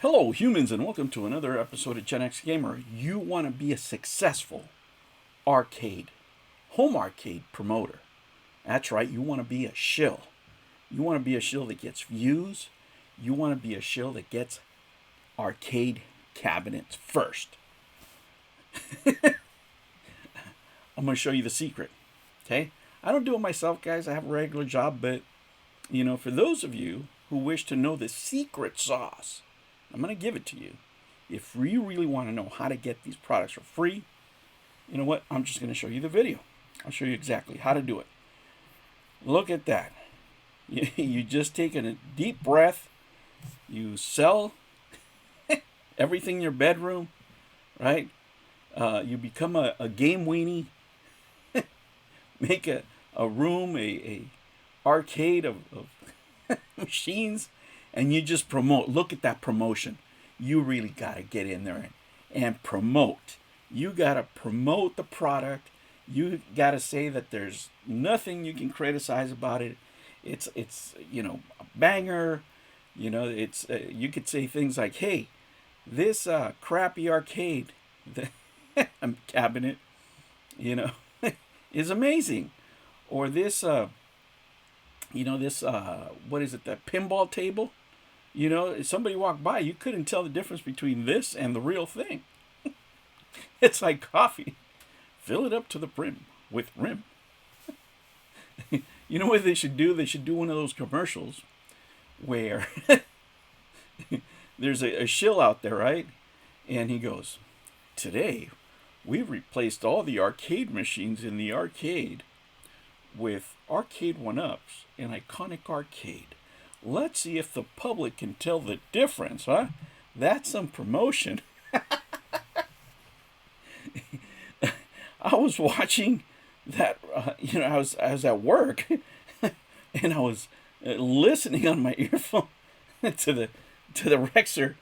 Hello, humans, and welcome to another episode of Gen X Gamer. You want to be a successful home arcade promoter. That's right, you want to be a shill. You want to be a shill that gets views. You want to be a shill that gets arcade cabinets first. I'm going to show you the secret. Okay? I don't do it myself, guys. I have a regular job, but, for those of you who wish to know the secret sauce, I'm going to give it to you. If you really want to know how to get these products for free, you know what? I'm just going to show you the video. I'll show you exactly how to do it. Look at that. You just take a deep breath. You sell everything in your bedroom, right? You become a game weenie. Make a room, a arcade of machines, and you just promote. Look at that promotion. You really got to get in there and promote. You got to promote the product. You got to say that there's nothing you can criticize about it. It's a banger. It's you could say things like, "Hey, this crappy arcade cabinet, is amazing," or this what is it, that pinball table? If somebody walked by, you couldn't tell the difference between this and the real thing. It's like coffee. Fill it up to the brim with rim. You know what they should do? They should do one of those commercials where there's a shill out there, right? And he goes, "Today, we've replaced all the arcade machines in the arcade with arcade one-ups, an iconic arcade. Let's see if the public can tell the difference, huh? That's some promotion." I was watching that, I was at work, and I was listening on my earphone to the Rexer.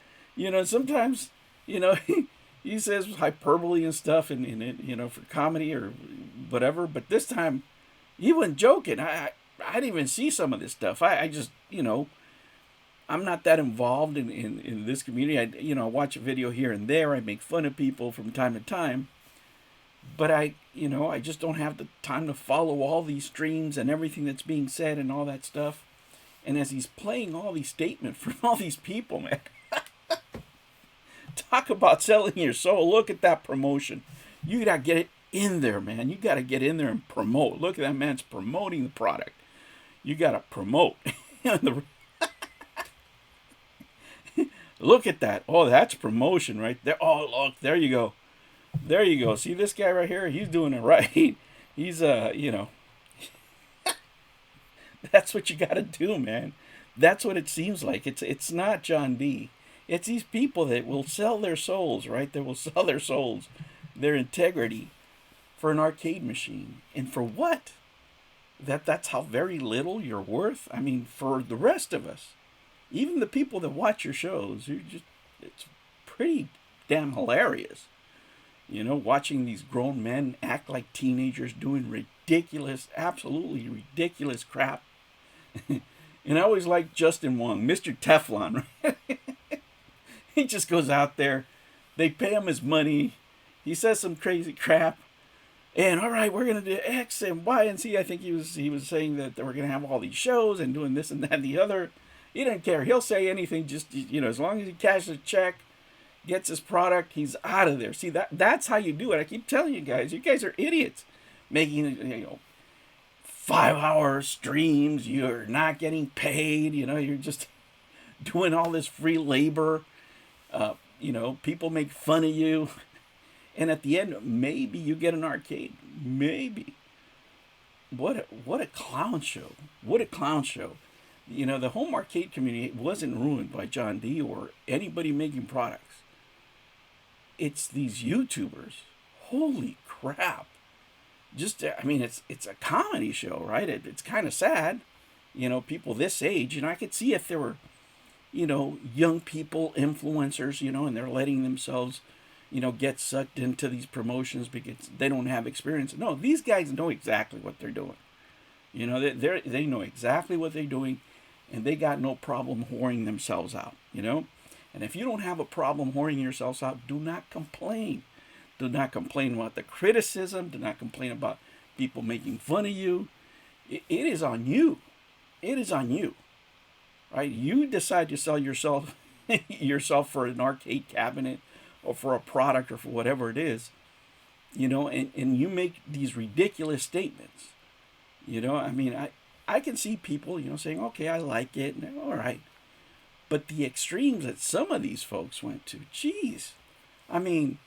Sometimes, he says hyperbole and stuff in it, for comedy or whatever. But this time, he wasn't joking. I didn't even see some of this stuff. I just, I'm not that involved in this community. I watch a video here and there. I make fun of people from time to time. But I just don't have the time to follow all these streams and everything that's being said and all that stuff. And as he's playing all these statements from all these people, man, talk about selling your soul. Look at that promotion. You got to get it in there, man. You got to get in there and promote. Look at that man's promoting the product. You got to promote. Look at that. Oh, that's promotion right there. Oh, look, there you go. There you go. See this guy right here? He's doing it right. He's that's what you got to do, man. That's what it seems like. It's not John D. It's these people that will sell their souls, right? They will sell their souls, their integrity for an arcade machine. And for what? That's how very little you're worth. I mean, for the rest of us, even the people that watch your shows, it's pretty damn hilarious. Watching these grown men act like teenagers doing ridiculous, absolutely ridiculous crap. And I always like Justin Wong, Mr. Teflon, right? He just goes out there. They pay him his money. He says some crazy crap. And all right, we're gonna do X and Y and Z. I think he was saying that we're gonna have all these shows and doing this and that and the other. He doesn't care. He'll say anything. Just as long as he cashes a check, gets his product, he's out of there. See, that's how you do it. I keep telling you guys are idiots, making 5-hour streams. You're not getting paid. You're just doing all this free labor. People make fun of you. And at the end, maybe you get an arcade. Maybe. What a clown show. What a clown show. The home arcade community wasn't ruined by John D. or anybody making products. It's these YouTubers. Holy crap. It's a comedy show, right? It's kind of sad. People this age, I could see if there were, young people, influencers, and they're letting themselves get sucked into these promotions because they don't have experience. No, these guys know exactly what they're doing. They know exactly what they're doing, and they got no problem whoring themselves out. And if you don't have a problem whoring yourselves out, do not complain. Do not complain about the criticism. Do not complain about people making fun of you. It is on you. It is on you. Right? You decide to sell yourself yourself for an arcade cabinet or for a product or for whatever it is, and you make these ridiculous statements. I mean, I can see people, saying, okay, I like it, and all right. But the extremes that some of these folks went to, geez. I mean,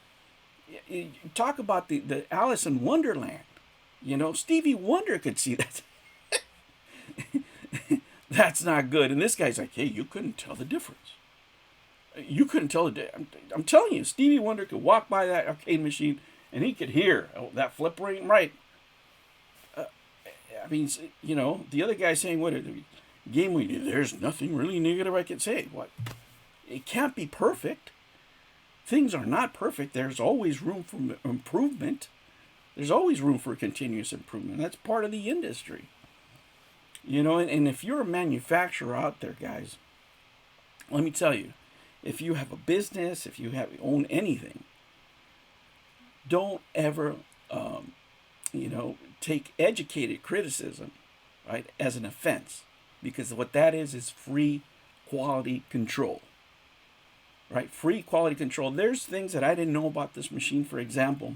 talk about the Alice in Wonderland. Stevie Wonder could see that. That's not good. And this guy's like, hey, you couldn't tell the difference. You couldn't tell the difference. I'm telling you, Stevie Wonder could walk by that arcade machine and he could hear, oh, that flipper ain't right. I mean, the other guy saying, what, the game, there's nothing really negative I can say. What? It can't be perfect. Things are not perfect. There's always room for improvement. There's always room for continuous improvement. That's part of the industry. And if you're a manufacturer out there, guys, let me tell you, if you have a business, if you own anything, don't ever, take educated criticism, right, as an offense, because what that is free quality control, right? Free quality control. There's things that I didn't know about this machine. For example,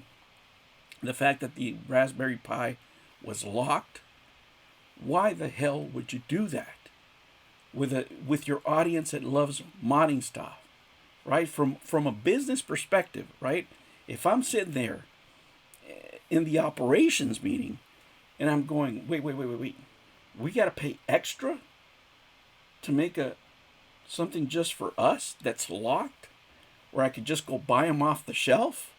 the fact that the Raspberry Pi was locked. Why the hell would you do that with your audience that loves modding stuff, right? From a business perspective, right? If I'm sitting there in the operations meeting and I'm going, wait, we got to pay extra to make something just for us that's locked, where I could just go buy them off the shelf.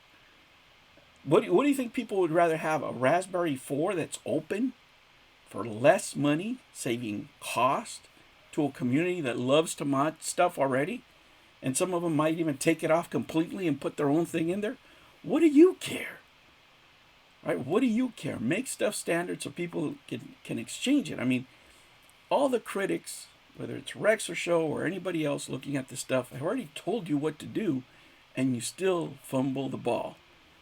What do you think people would rather have? A Raspberry 4 that's open for less money, saving cost to a community that loves to mod stuff already, and some of them might even take it off completely and put their own thing in there? What do you care? Right? What do you care? Make stuff standard so people can exchange it. I mean, all the critics, whether it's Rex or Show or anybody else looking at this stuff, have already told you what to do, and you still fumble the ball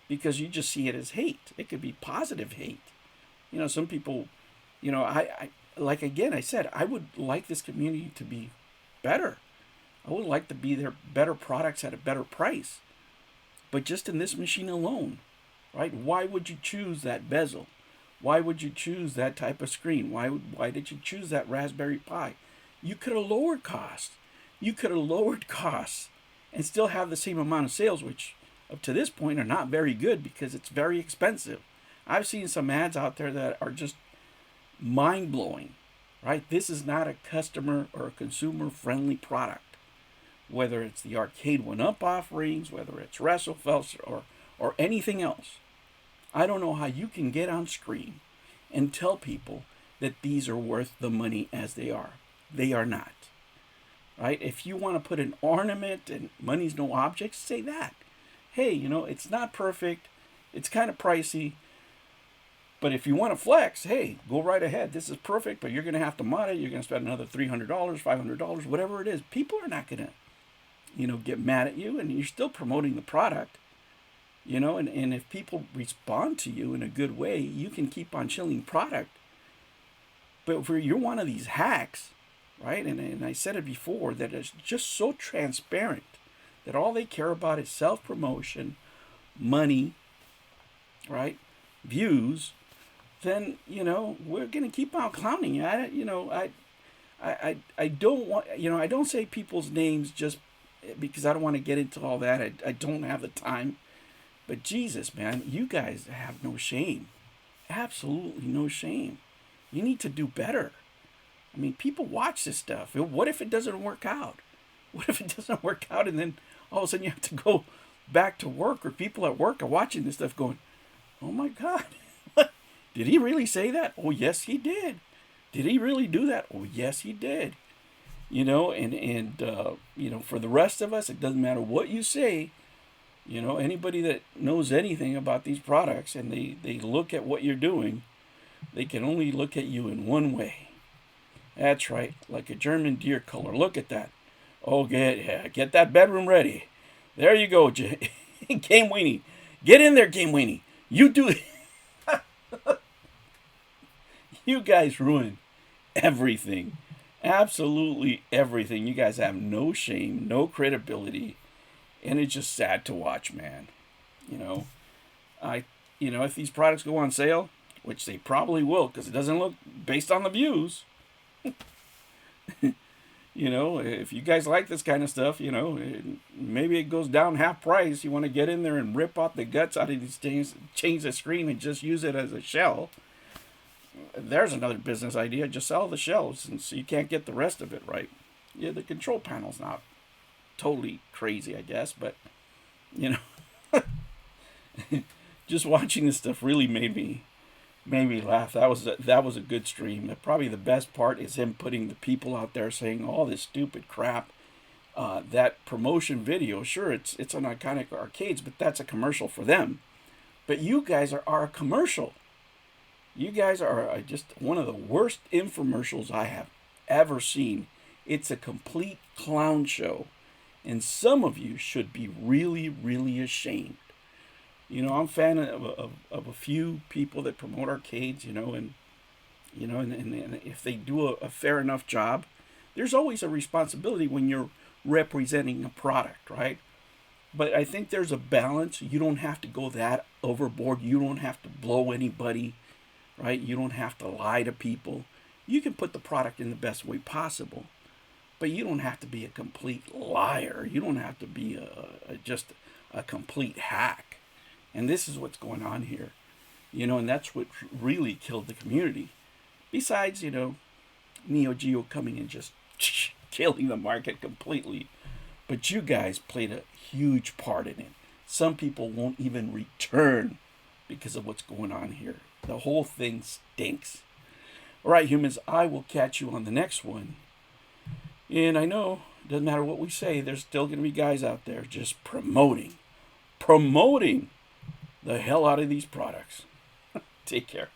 because you just see it as hate. It could be positive hate. Some people, I like, again, I said, I would like this community to be better. I would like to be their better products at a better price. But just in this machine alone, right? Why would you choose that bezel? Why would you choose that type of screen? Why did you choose that Raspberry Pi? You could have lowered costs. You could have lowered costs and still have the same amount of sales, which up to this point are not very good because it's very expensive. I've seen some ads out there that are just mind-blowing, right? This is not a customer or a consumer-friendly product. Whether it's the Arcade 1-Up offerings, whether it's WrestleFest or anything else. I don't know how you can get on screen and tell people that these are worth the money as they are. They are not. Right? If you want to put an ornament and money's no object, say that. Hey, it's not perfect. It's kind of pricey. But if you want to flex, hey, go right ahead. This is perfect, but you're going to have to mod it. You're going to spend another $300, $500, whatever it is. People are not going to get mad at you, and you're still promoting the product, and if people respond to you in a good way, you can keep on chilling product. But if you're one of these hacks, right, and I said it before, that is just so transparent that all they care about is self-promotion, money, right, views, then, we're going to keep on clowning you at it. I don't want, I don't say people's names just because I don't want to get into all that. I don't have the time. But Jesus, man, you guys have no shame. Absolutely no shame. You need to do better. I mean, people watch this stuff. What if it doesn't work out? What if it doesn't work out and then all of a sudden you have to go back to work, or people at work are watching this stuff going, oh my God, what? Did he really say that? Oh, yes, he did. Did he really do that? Oh, yes, he did. For the rest of us, it doesn't matter what you say. Anybody that knows anything about these products and they look at what you're doing, they can only look at you in one way. That's right, like a German deer color. Look at that. Oh, get that bedroom ready. There you go, Game Weenie. Get in there, Game Weenie. You do it. You guys ruin everything. Absolutely everything. You guys have no shame, no credibility, and it's just sad to watch, man. You know, I, if these products go on sale, which they probably will, because it doesn't look based on the views. If you guys like this kind of stuff, maybe it goes down half price. You want to get in there and rip out the guts out of these things, change the screen, and just use it as a shell. There's another business idea. Just sell the shells, since you can't get the rest of it right. Yeah, the control panel's not totally crazy, I guess, but you know, just watching this stuff really made me laugh. That was a good stream. Probably the best part is him putting the people out there saying all this stupid crap. That promotion video, sure, it's on Iconic Arcades, but that's a commercial for them. But you guys are a commercial. You guys are just one of the worst infomercials I have ever seen. It's a complete clown show. And some of you should be really, really ashamed. I'm a fan of a few people that promote arcades, and if they do a fair enough job, there's always a responsibility when you're representing a product, right? But I think there's a balance. You don't have to go that overboard. You don't have to blow anybody, right? You don't have to lie to people. You can put the product in the best way possible, but you don't have to be a complete liar. You don't have to be just a complete hack. And this is what's going on here, and that's what really killed the community. Besides, Neo Geo coming and just killing the market completely. But you guys played a huge part in it. Some people won't even return because of what's going on here. The whole thing stinks. All right, humans, I will catch you on the next one. And I know, it doesn't matter what we say, there's still going to be guys out there just promoting the hell out of these products. Take care.